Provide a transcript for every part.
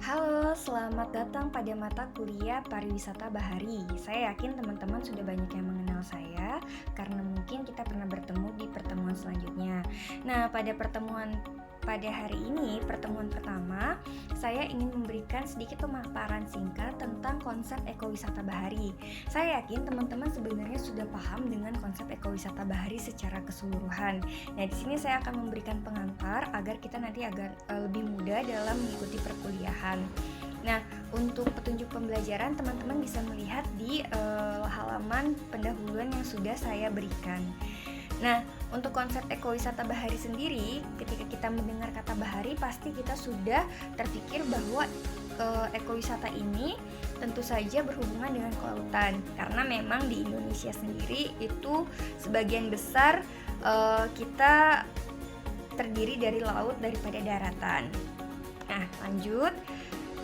Halo, selamat datang pada mata kuliah pariwisata bahari. Saya yakin teman-teman sudah banyak yang mengenal saya karena mungkin kita pernah bertemu di pertemuan selanjutnya. Nah, pada hari ini, pertemuan pertama, saya ingin memberikan sedikit pemaparan singkat tentang konsep ekowisata bahari. Saya yakin teman-teman sebenarnya sudah paham dengan konsep ekowisata bahari secara keseluruhan. Nah, di sini saya akan memberikan pengantar agar kita nanti lebih mudah dalam mengikuti perkuliahan. Nah, untuk petunjuk pembelajaran teman-teman bisa melihat di halaman pendahuluan yang sudah saya berikan. Nah, untuk konsep ekowisata bahari sendiri, ketika kita mendengar kata bahari, pasti kita sudah terpikir bahwa ekowisata ini tentu saja berhubungan dengan kelautan, karena memang di Indonesia sendiri itu sebagian besar kita terdiri dari laut daripada daratan. Nah, lanjut.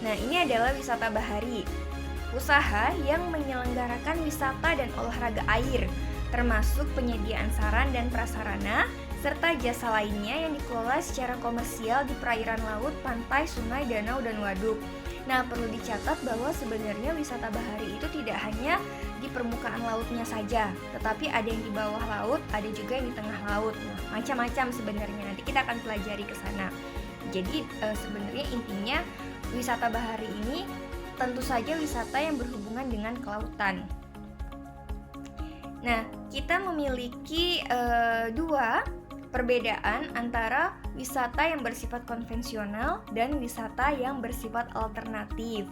Nah, ini adalah wisata bahari, usaha yang menyelenggarakan wisata dan olahraga air, termasuk penyediaan saran dan prasarana, serta jasa lainnya yang dikelola secara komersial di perairan laut, pantai, sungai, danau, dan waduk. Nah, perlu dicatat bahwa sebenarnya wisata bahari itu tidak hanya di permukaan lautnya saja, tetapi ada yang di bawah laut, ada juga yang di tengah laut. Nah, macam-macam sebenarnya, nanti kita akan pelajari ke sana. Jadi, sebenarnya intinya wisata bahari ini tentu saja wisata yang berhubungan dengan kelautan. Nah, kita memiliki dua perbedaan antara wisata yang bersifat konvensional dan wisata yang bersifat alternatif.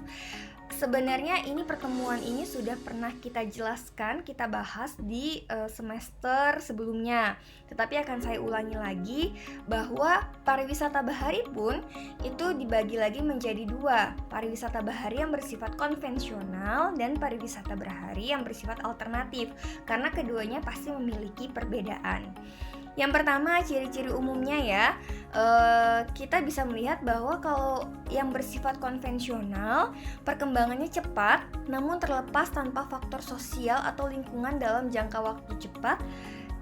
Sebenarnya pertemuan ini sudah pernah kita jelaskan, kita bahas di semester sebelumnya. Tetapi akan saya ulangi lagi bahwa pariwisata bahari pun itu dibagi lagi menjadi dua. Pariwisata bahari yang bersifat konvensional dan pariwisata bahari yang bersifat alternatif. Karena keduanya pasti memiliki perbedaan. Yang pertama, ciri-ciri umumnya ya, kita bisa melihat bahwa kalau yang bersifat konvensional, perkembangannya cepat, namun terlepas tanpa faktor sosial atau lingkungan dalam jangka waktu cepat,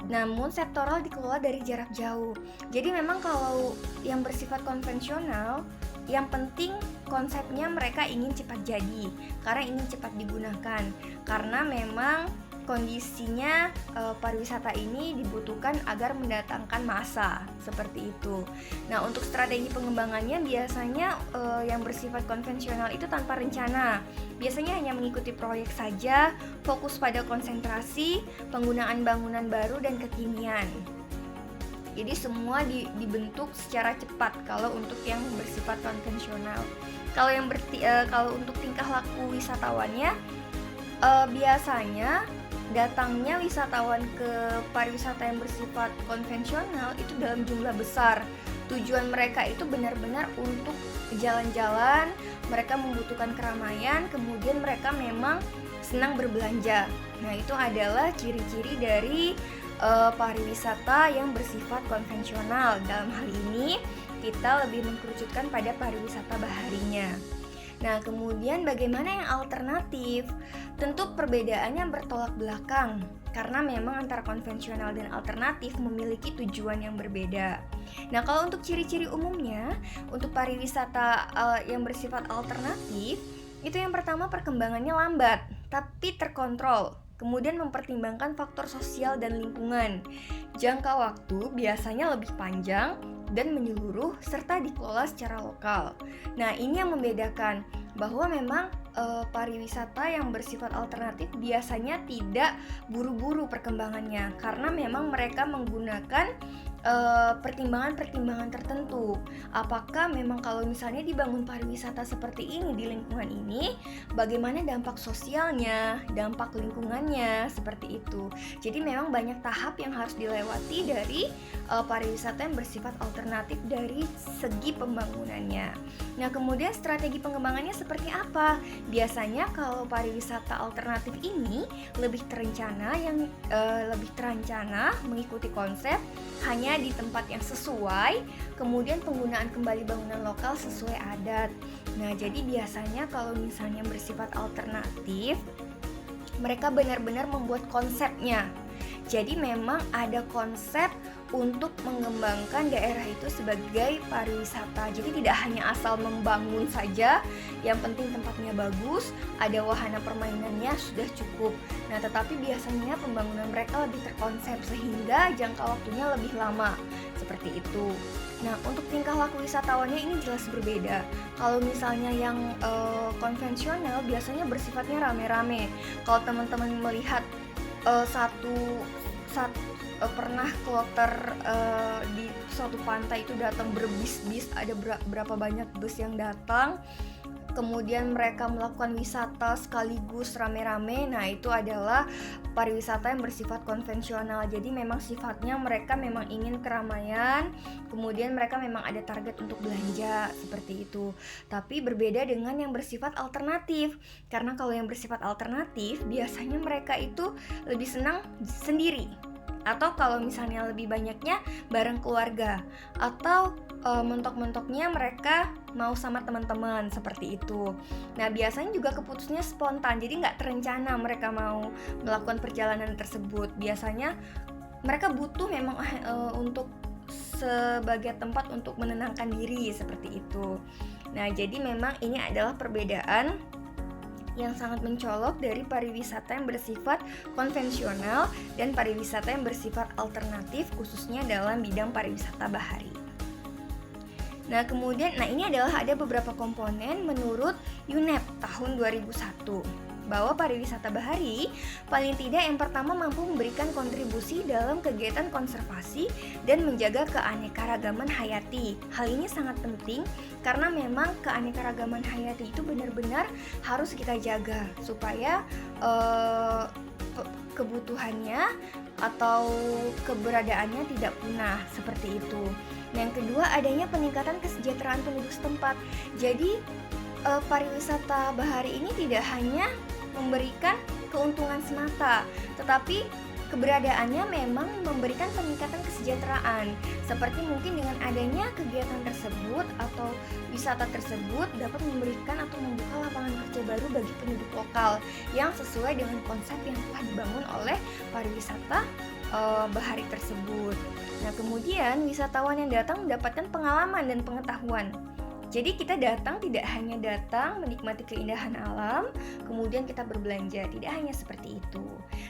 namun sektoral dikelola dari jarak jauh. Jadi memang kalau yang bersifat konvensional, yang penting konsepnya mereka ingin cepat jadi, karena ingin cepat digunakan, karena memang kondisinya pariwisata ini dibutuhkan agar mendatangkan massa, seperti itu. Nah, untuk strategi pengembangannya biasanya yang bersifat konvensional itu tanpa rencana. Biasanya hanya mengikuti proyek saja, fokus pada konsentrasi, penggunaan bangunan baru dan kekinian. Jadi semua dibentuk secara cepat kalau untuk yang bersifat konvensional. Kalau untuk tingkah laku wisatawannya, biasanya datangnya wisatawan ke pariwisata yang bersifat konvensional itu dalam jumlah besar. Tujuan mereka itu benar-benar untuk jalan-jalan, mereka membutuhkan keramaian, kemudian mereka memang senang berbelanja. Nah, itu adalah ciri-ciri dari pariwisata yang bersifat konvensional. Dalam hal ini, kita lebih mengkerucutkan pada pariwisata baharinya. Nah, kemudian bagaimana yang alternatif? Tentu perbedaannya bertolak belakang, karena memang antara konvensional dan alternatif memiliki tujuan yang berbeda. Nah, kalau untuk ciri-ciri umumnya, untuk pariwisata yang bersifat alternatif, itu yang pertama perkembangannya lambat, tapi terkontrol. Kemudian mempertimbangkan faktor sosial dan lingkungan. Jangka waktu biasanya lebih panjang dan menyeluruh serta dikelola secara lokal. Nah, ini yang membedakan bahwa memang pariwisata yang bersifat alternatif biasanya tidak buru-buru perkembangannya, karena memang mereka menggunakan pertimbangan-pertimbangan tertentu. Apakah memang kalau misalnya dibangun pariwisata seperti ini di lingkungan ini, bagaimana dampak sosialnya, dampak lingkungannya, seperti itu. Jadi memang banyak tahap yang harus dilewati dari pariwisata yang bersifat alternatif dari segi pembangunannya. Nah, kemudian strategi pengembangannya seperti apa? Biasanya kalau pariwisata alternatif ini lebih terencana, mengikuti konsep hanya di tempat yang sesuai, kemudian penggunaan kembali bangunan lokal sesuai adat. Nah, jadi biasanya kalau misalnya bersifat alternatif, mereka benar-benar membuat konsepnya. Jadi memang ada konsep untuk mengembangkan daerah itu sebagai pariwisata. Jadi tidak hanya asal membangun saja, yang penting tempatnya bagus, ada wahana permainannya sudah cukup. Nah, tetapi biasanya pembangunan mereka lebih terkonsep sehingga jangka waktunya lebih lama, seperti itu. Nah, untuk tingkah laku wisatawannya ini jelas berbeda. Kalau misalnya yang konvensional biasanya bersifatnya rame-rame. Kalau teman-teman melihat satu pernah kloter di suatu pantai itu datang berbis-bis, ada berapa banyak bus yang datang, kemudian mereka melakukan wisata sekaligus rame-rame. Nah, itu adalah pariwisata yang bersifat konvensional. Jadi memang sifatnya mereka memang ingin keramaian, kemudian mereka memang ada target untuk belanja, seperti itu. Tapi berbeda dengan yang bersifat alternatif, karena kalau yang bersifat alternatif biasanya mereka itu lebih senang sendiri, atau kalau misalnya lebih banyaknya bareng keluarga, atau mentok-mentoknya mereka mau sama teman-teman, seperti itu. Nah, biasanya juga keputusannya spontan, jadi nggak terencana mereka mau melakukan perjalanan tersebut. Biasanya mereka butuh memang untuk sebagai tempat untuk menenangkan diri, seperti itu. Nah, jadi memang ini adalah perbedaan yang sangat mencolok dari pariwisata yang bersifat konvensional dan pariwisata yang bersifat alternatif, khususnya dalam bidang pariwisata bahari. Nah, kemudian ini adalah ada beberapa komponen menurut UNEP tahun 2001. Bahwa pariwisata bahari paling tidak yang pertama mampu memberikan kontribusi dalam kegiatan konservasi dan menjaga keanekaragaman hayati. Hal ini sangat penting karena memang keanekaragaman hayati itu benar-benar harus kita jaga supaya kebutuhannya atau keberadaannya tidak punah, seperti itu. Yang kedua, adanya peningkatan kesejahteraan penduduk setempat. Jadi pariwisata bahari ini tidak hanya memberikan keuntungan semata, tetapi keberadaannya memang memberikan peningkatan kesejahteraan. Seperti mungkin dengan adanya kegiatan tersebut atau wisata tersebut dapat memberikan atau membuka lapangan kerja baru bagi penduduk lokal yang sesuai dengan konsep yang telah dibangun oleh pariwisata bahari tersebut. Nah, kemudian wisatawan yang datang mendapatkan pengalaman dan pengetahuan. Jadi kita datang tidak hanya datang menikmati keindahan alam, kemudian kita berbelanja, tidak hanya seperti itu.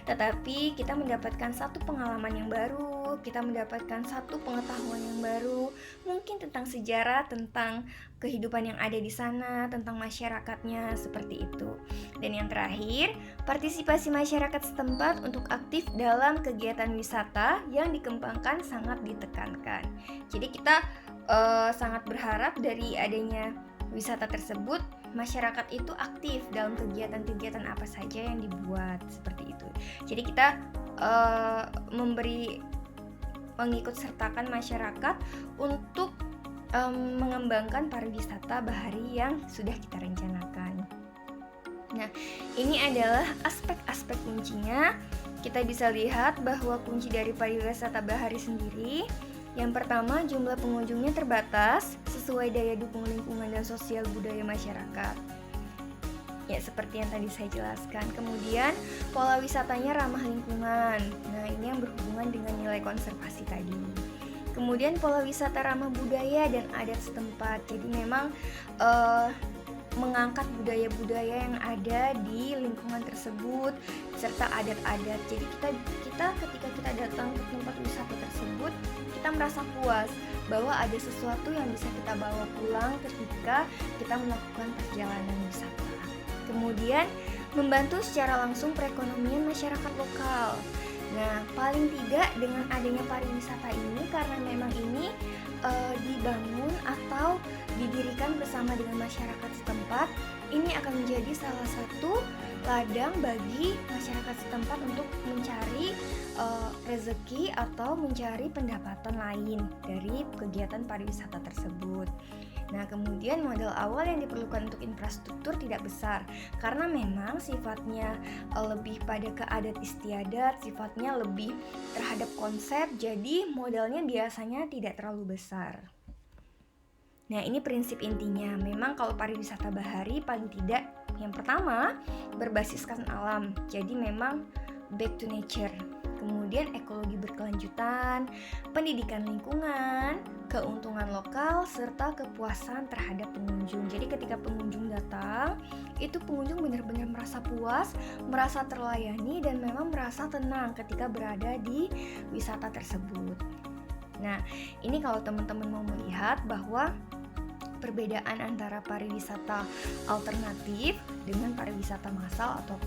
Tetapi kita mendapatkan satu pengalaman yang baru, kita mendapatkan satu pengetahuan yang baru, mungkin tentang sejarah, tentang kehidupan yang ada di sana, tentang masyarakatnya, seperti itu. Dan yang terakhir, partisipasi masyarakat setempat untuk aktif dalam kegiatan wisata yang dikembangkan sangat ditekankan. Jadi kita sangat berharap dari adanya wisata tersebut, masyarakat itu aktif dalam kegiatan-kegiatan apa saja yang dibuat, seperti itu. Jadi kita mengikut sertakan masyarakat untuk mengembangkan pariwisata bahari yang sudah kita rencanakan. Nah, ini adalah aspek-aspek kuncinya. Kita bisa lihat bahwa kunci dari pariwisata bahari sendiri, yang pertama, jumlah pengunjungnya terbatas sesuai daya dukung lingkungan dan sosial budaya masyarakat. Ya, seperti yang tadi saya jelaskan. Kemudian, pola wisatanya ramah lingkungan. Nah, ini yang berhubungan dengan nilai konservasi tadi. Kemudian, pola wisata ramah budaya dan adat setempat. Jadi memang mengangkat budaya-budaya yang ada di lingkungan tersebut serta adat-adat. Jadi kita ketika kita datang ke tempat wisata tersebut, kita merasa puas bahwa ada sesuatu yang bisa kita bawa pulang ketika kita melakukan perjalanan wisata. Kemudian membantu secara langsung perekonomian masyarakat lokal. Nah, paling tidak dengan adanya pariwisata ini, karena memang ini dibangun atau didirikan bersama dengan masyarakat setempat, ini akan menjadi salah satu ladang bagi masyarakat setempat untuk mencari rezeki atau mencari pendapatan lain dari kegiatan pariwisata tersebut. Nah, kemudian modal awal yang diperlukan untuk infrastruktur tidak besar karena memang sifatnya lebih pada keadat istiadat, sifatnya lebih terhadap konsep, jadi modalnya biasanya tidak terlalu besar. Nah, ini prinsip intinya. Memang kalau pariwisata bahari paling tidak yang pertama berbasiskan alam. Jadi memang back to nature. kemudian ekologi berkelanjutan, pendidikan lingkungan, keuntungan lokal, serta kepuasan terhadap pengunjung. Jadi ketika pengunjung datang, itu pengunjung benar-benar merasa puas, merasa terlayani, dan memang merasa tenang ketika berada di wisata tersebut. Nah, ini kalau teman-teman mau melihat bahwa perbedaan antara pariwisata alternatif dengan pariwisata massal atau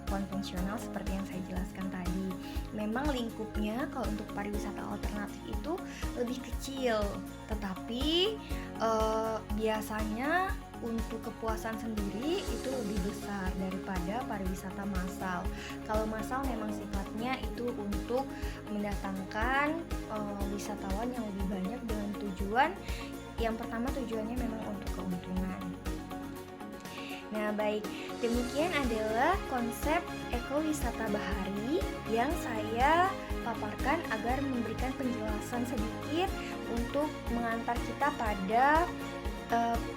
konvensional seperti yang saya jelaskan tadi. Memang lingkupnya kalau untuk pariwisata alternatif itu lebih kecil, tetapi biasanya untuk kepuasan sendiri itu lebih besar daripada pariwisata massal. Kalau massal memang sifatnya itu untuk mendatangkan wisatawan yang lebih banyak dengan tujuan yang pertama tujuannya memang untuk keuntungan. Nah, baik, demikian adalah konsep ekowisata bahari yang saya paparkan agar memberikan penjelasan sedikit untuk mengantar kita pada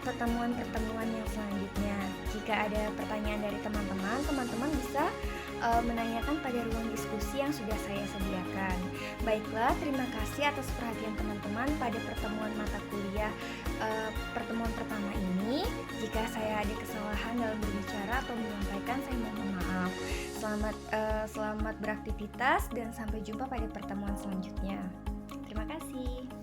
pertemuan-pertemuan yang selanjutnya. Jika ada pertanyaan dari teman-teman bisa menanyakan pada ruang diskusi yang sudah saya sediakan. Baiklah, terima kasih atas perhatian teman-teman pada pertemuan mata kuliah pertemuan pertama ini. Jika saya ada kesalahan dalam berbicara atau menyampaikan, saya mohon maaf. Selamat beraktivitas dan sampai jumpa pada pertemuan selanjutnya. Terima kasih.